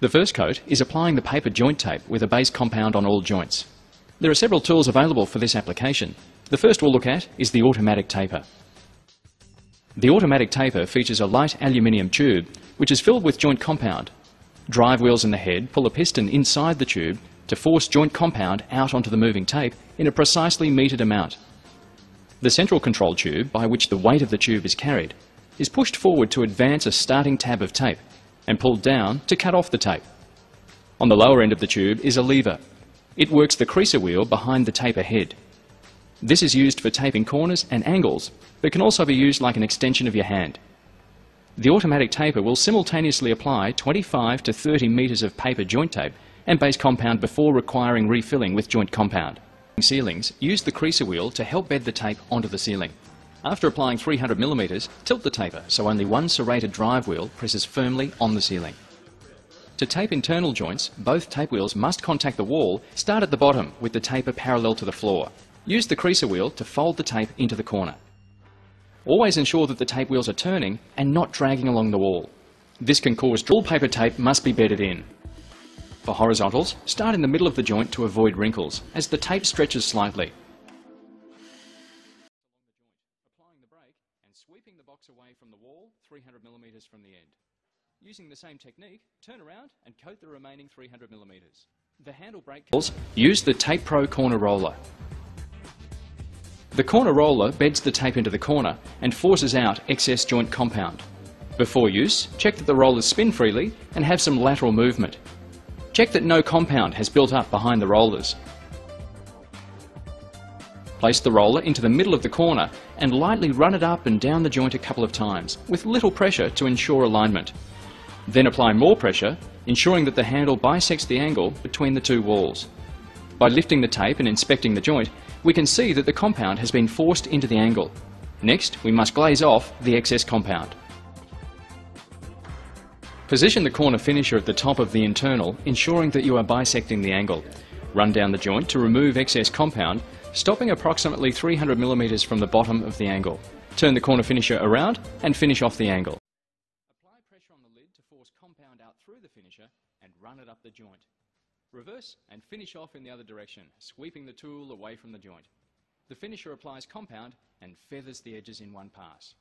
The first coat is applying the paper joint tape with a base compound on all joints. There are several tools available for this application. The first we'll look at is the automatic taper. The automatic taper features a light aluminium tube which is filled with joint compound. Drive wheels in the head pull a piston inside the tube to force joint compound out onto the moving tape in a precisely metered amount. The central control tube, by which the weight of the tube is carried, is pushed forward to advance a starting tab of tape and pulled down to cut off the tape. On the lower end of the tube is a lever. It works the creaser wheel behind the taper head. This is used for taping corners and angles, but can also be used like an extension of your hand. The automatic taper will simultaneously apply 25 to 30 metres of paper joint tape and base compound before requiring refilling with joint compound. Ceilings use the creaser wheel to help bed the tape onto the ceiling. After applying 300mm, tilt the taper so only one serrated drive wheel presses firmly on the ceiling. To tape internal joints, both tape wheels must contact the wall, start at the bottom with the taper parallel to the floor. Use the creaser wheel to fold the tape into the corner. Always ensure that the tape wheels are turning and not dragging along the wall. This can cause all paper tape must be bedded in. For horizontals, start in the middle of the joint to avoid wrinkles, as the tape stretches slightly. Applying the brake and sweeping the box away from the wall 300mm from the end. Using the same technique, turn around and coat the remaining 300mm. The handle brake use the Tape Pro corner roller. The corner roller beds the tape into the corner and forces out excess joint compound. Before use, check that the rollers spin freely and have some lateral movement. Check that no compound has built up behind the rollers. Place the roller into the middle of the corner and lightly run it up and down the joint a couple of times, with little pressure to ensure alignment. Then apply more pressure, ensuring that the handle bisects the angle between the two walls. By lifting the tape and inspecting the joint, we can see that the compound has been forced into the angle. Next, we must glaze off the excess compound. Position the corner finisher at the top of the internal, ensuring that you are bisecting the angle. Run down the joint to remove excess compound, stopping approximately 300mm from the bottom of the angle. Turn the corner finisher around and finish off the angle. Apply pressure on the lid to force compound out through the finisher and run it up the joint. Reverse and finish off in the other direction, sweeping the tool away from the joint. The finisher applies compound and feathers the edges in one pass.